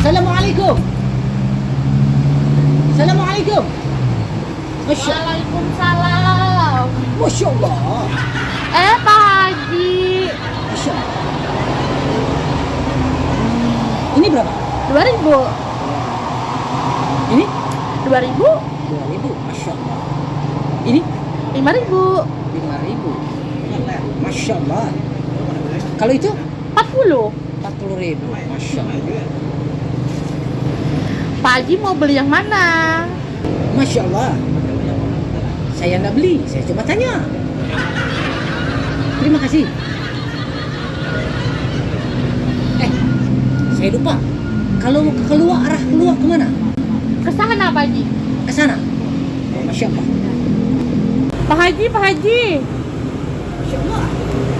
Assalamualaikum. Assalamualaikum. Waalaikumsalam. Masya Allah. Pak Haji. Masya Allah. Ini berapa? 2000. Ini 2000. 2.000. Masya Allah. Ini 5000. 5.000. Masya Allah. Kalau itu 40. 40.000. Masya Allah. Pak Haji mau beli yang mana? Masya Allah. Saya nggak beli, saya coba tanya. Terima kasih. Saya lupa. Kalau arah keluar kemana? Ke sana Pak Haji. Ke sana. Masya Allah. Pak Haji. Masya Allah.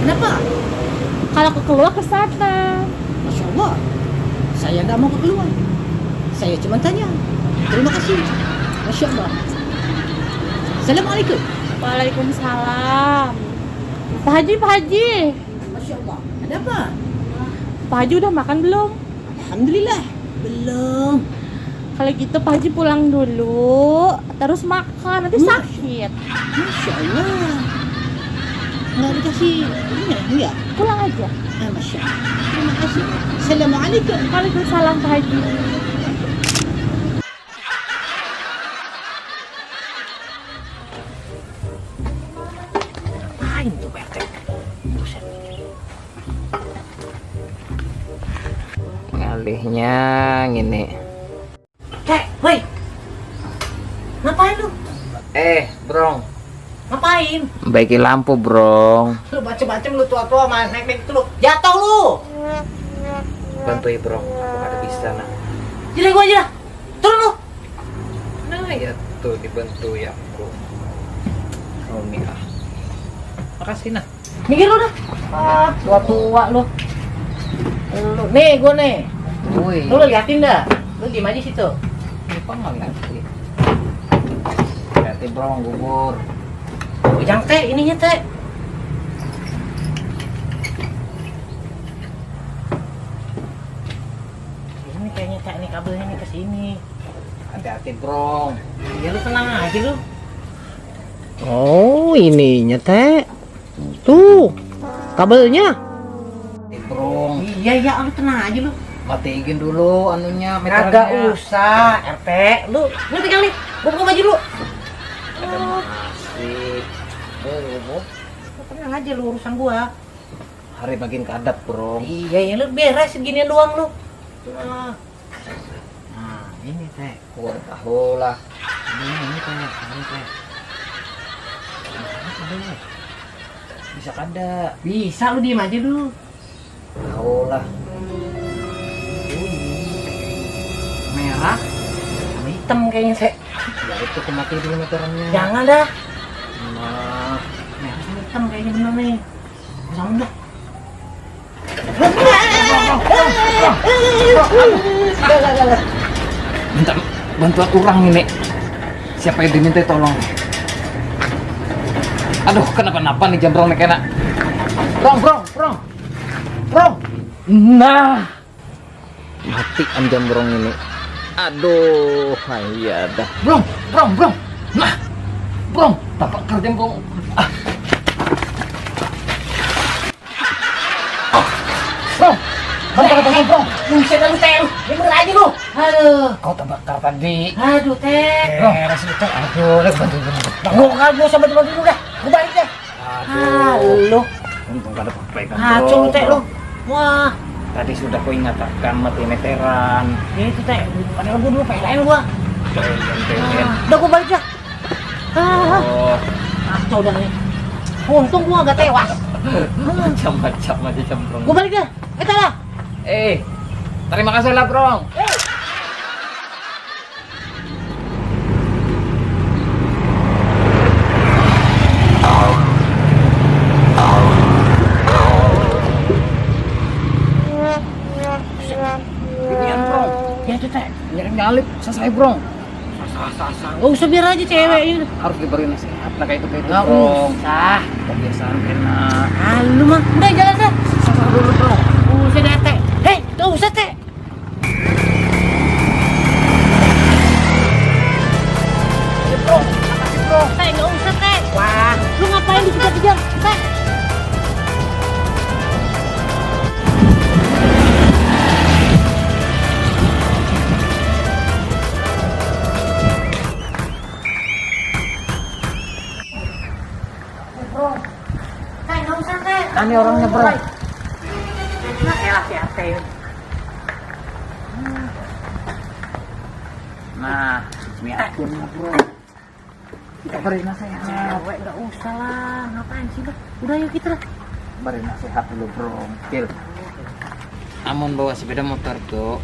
Kenapa? Kalau keluar ke sana. Masya Allah. Saya nggak mau keluar. Saya cuma tanya. Terima kasih. Masya Allah. Assalamualaikum. Waalaikumsalam. Pak Haji. Masya Allah. Ada apa? Pak Haji udah makan belum? Alhamdulillah. Belum. Kalau gitu Pak Haji pulang dulu, terus makan, nanti Masya- sakit. Masya Allah. Nggak dikasih ini ya? Enggak. Pulang aja. Masya Allah. Terima kasih. Assalamualaikum. Waalaikumsalam Pak Haji. Ngapain tuh Pak RT? Buset. Ngalihnya gini. Woi. Ngapain lu? Brong, Ngapain? baiki lampu, Brong. Lu macem-macem lu tua-tua naik-naik itu lu. Jatuh lu. Bantuin, Brong. Aku ada bisa, nah. Jadi gua aja. Turun lu. Nah, ya tuh dibantu ya aku. Oh, nih ah. Makasih, nah. Minggir lu dah. Tua-tua lu. Nih gua nih. Woi. Lu liatin dah. Lu diem aja situ. Apa nggak ngerti? Hati, Brong, gugur. Jangan teh, ininya teh. Ini kayaknya teh nih kabelnya nih ke sini. Hati-hati, Brong. Ya lu tenang aja lu. Oh, ininya, Teh. Tuh, kabelnya. Brong, Iya, lu tenang aja lu. matiin dulu anunya, meternya. Kagak usah, RT. Lu tinggal nih. Gua buka baju lu. Ada masih. Oh, Tenang aja lu urusan gua. hari makin kadat, Brong. Iya, lu beres seginian doang lu. Nah, ini teh. Gua tahu lah. Ini teh. Bisa kada. Bisa lu diem aja dulu. Tahu lah. Merah sama hitam kayaknya sih. Ya itu aku mati dulu meterannya. Jangan dah. Nah, Merah sama hitam kayaknya bener nih. Sama dah. minta bantuan orang ini. Siapa yang diminta tolong? Aduh, kenapa-napa nih Jambrong nih kena. Brong. Nah. Mati am Jambrong ini. Aduh, iya dah. Brong. Nah. Brong, tapak kerja Brong. Brong. Brong. Buset lu teh. Bener aja lu. Aduh. Kau terbakar tadi. Aduh teh. Beres itu. Aduh, bantu. Gua sampai tempat dulu dah. Gua balik deh. Lu. Untung kada pepekan. Kacau lu teh lu. Wah. Tadi sudah kau ingatkan mati meteran. Ya itu teh. Padahal gua dulu pengen gua. Udah gua balik dah. Oh, Kacau dah nih. Untung gua agak tewas. macam-macam aja Jambrong. Gua balik dah. Lah. Terima kasih lah, Brong. sekali selesai bro. Gak usah, biar aja cewek ini. Harus diberi nasihat lah kayak itu Gak bro. usah. Kebiasaan enak. Ah, lu mah udah jalan dah. Sasar dulu bro. Usah deh teh. Hei, gak usah teh. Bro, makasih bro. Teh, gak usah teh. Wah, lu ngapain dikejar-kejar? Teh. Teh, gak usah teh. Ini orangnya bro. Nah, elah si Ate. Nah, ini akunnya bro. Kita beri nasihat. Cewek gak usah lah. Ngapain sih lah? Udah yuk kita lah. Beri nasihat dulu bro. Kil. Amun bawa sepeda motor tuh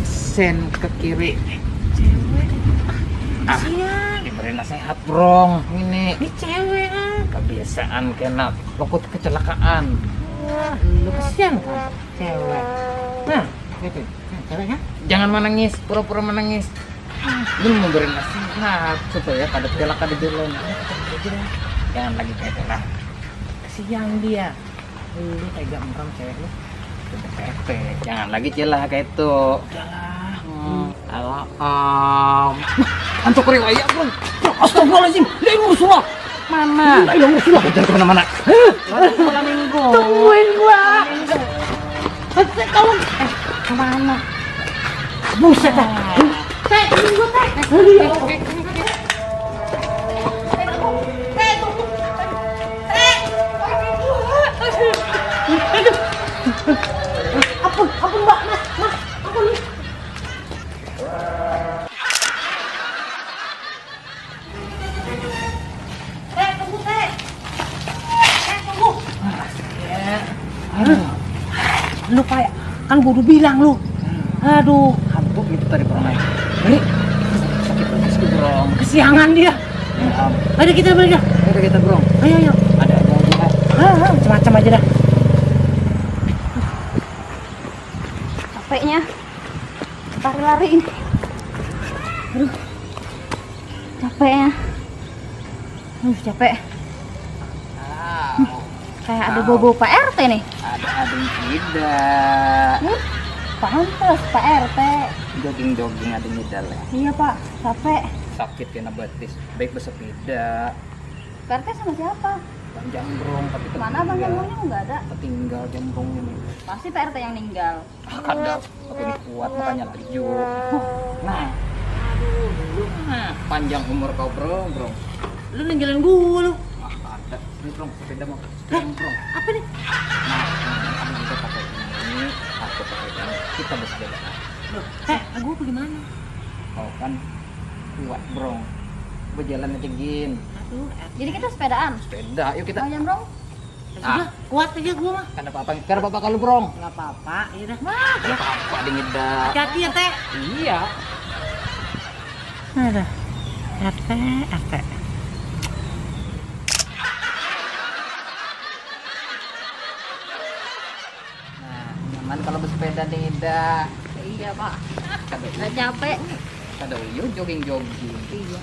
sen ke kiri. Kasian. Diberi nasihat bro. Ini Ini cewek ah. kebiasaan kena takut kecelakaan. Wah, lu kasihan kan? Cewek. Nah, gitu. Ceweknya? Jangan menangis, pura-pura menangis. Lu memberi nasihat supaya pada celaka di jalan. Jangan lagi kayak gitu lah. Kasihan dia. Lu tega meram cewek lu. Pepe, jangan lagi celah kayak itu. Udahlah. Halo, antuk riwayat bro. Astagfirullahaladzim. La ilaha illallah. Mana? La ilaha illallah. Jangan kemana-mana. Malam minggu. Tungguin gua. Tolong. Kemana? Buset dah. Teh, tunggu teh. Ampun mbak, mas, ampun. Teh, tunggu teh. Teh, tunggu. Lu kayak, kan gua udah bilang lu. Aduh, Hantu itu tadi pernah naik. Ini sakit perut bro. kesiangan dia. Ayo kita balik dah. Ayo kita bro. Ayo, ayo. Ada aja. Macam-macam aja dah. Capeknya. Lari-lari ini. Aduh. Capeknya. Capek. Kayak ada bobo Pak RT nih. Ada adik tidak. Pantes Pak RT. Jogging ada ngidal ya. Iya Pak, capek. Sakit kena batis. Baik bersepeda. Pak RT sama siapa? Bang Jambrong tapi Mana Bang Jambrongnya nggak ada. Tertinggal Jambrong ini. Pasti Pak RT yang ninggal. Kadang aku ini kuat makanya laju. Nah, panjang umur kau bro. Lu ninggalin gua lu. Ada. Ini bro, sepeda mau. Bro. Apa nih? Nah, kamu juga pakai ini, aku pakai ini. Kita bersepeda. Loh, gua bagaimana? Kau kan kuat bro. Berjalan aja gin. Aduh, Jadi kita sepedaan. Sepeda, yuk kita. Bang Jambrong? sudah kuat aja gua mah. Ada apa-apa? Ada apa-apa kalau bro? Enggak apa-apa, ya dah. Ada apa-apa ada ngedak. Hati-hati ya, Teh. Iya. Ada. RT. Nah, nyaman kalau bersepeda ngedak. Iya Pak. Kada Nggak capek. kada yuk jogging. Iya.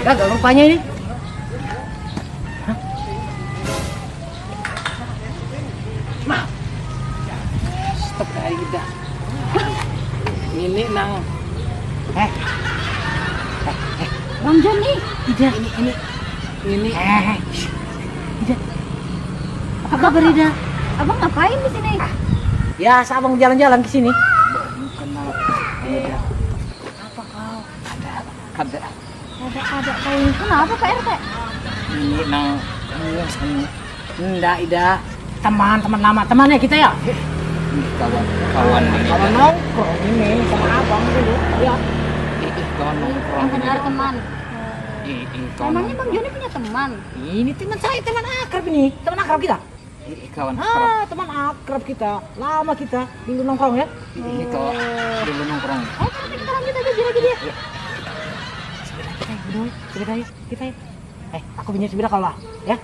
Gagal rupanya ini. Stop Aida. Ini nang. Bang Joni. Tidak. Ini. Tidak. Apa kabar Ida? Abang ngapain di sini? Ya, abang jalan-jalan ke sini. Kenal. Aida. Apa kau? Kada. Ada kayak kenapa Pak RT? Ini nang. Enggak, Ida. Teman lama, temannya kita ya. Kawan Kalau nongkrong ini sama abang dulu. Ya. kawan nongkrong. Yang benar teman. Kawan. Emangnya Bang Joni punya teman? Ini teman saya, teman akrab ini. Teman akrab kita. Kawan. Teman akrab kita. Lama kita dulu nongkrong ya. Ini kawan dulu nongkrong. Kita lanjut aja lagi dia. Sepeda yuk, kita yuk. Aku punya sepeda kalau lah, ya.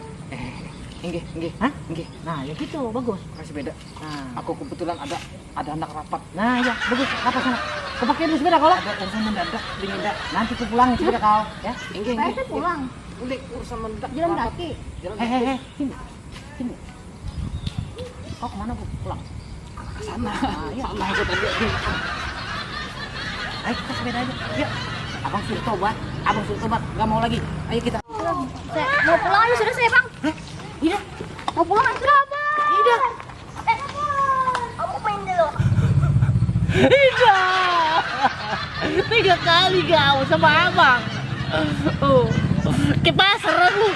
Nggih. Hah? Nggih. Nah, ya gitu, bagus. Makasih beda. Nah, Aku kebetulan ada anak rapat. nah ya, bagus. Apa sana? Kau pakai dulu sepeda kau lah. Ada urusan mendadak di Minda. Nanti kau pulang sepeda kau, ya. Nggih. Pak RT pulang. Udah urusan mendadak. Jalan rapat. kaki. Jalan Hehehe, sini. Sini. Kau kemana, Bu? Pulang. ke sana. ya. Sana aku tadi. Ayo kita sepeda aja. Yuk. Abang suruh tobat. Gak mau lagi. Ayo kita. Mau pulang aja sudah saya bang. Iya. Mau pulang aja sudah bang. Iya. Kamu main dulu. Iya. 3 kali kau sama abang. Oh. Ke pasar lu.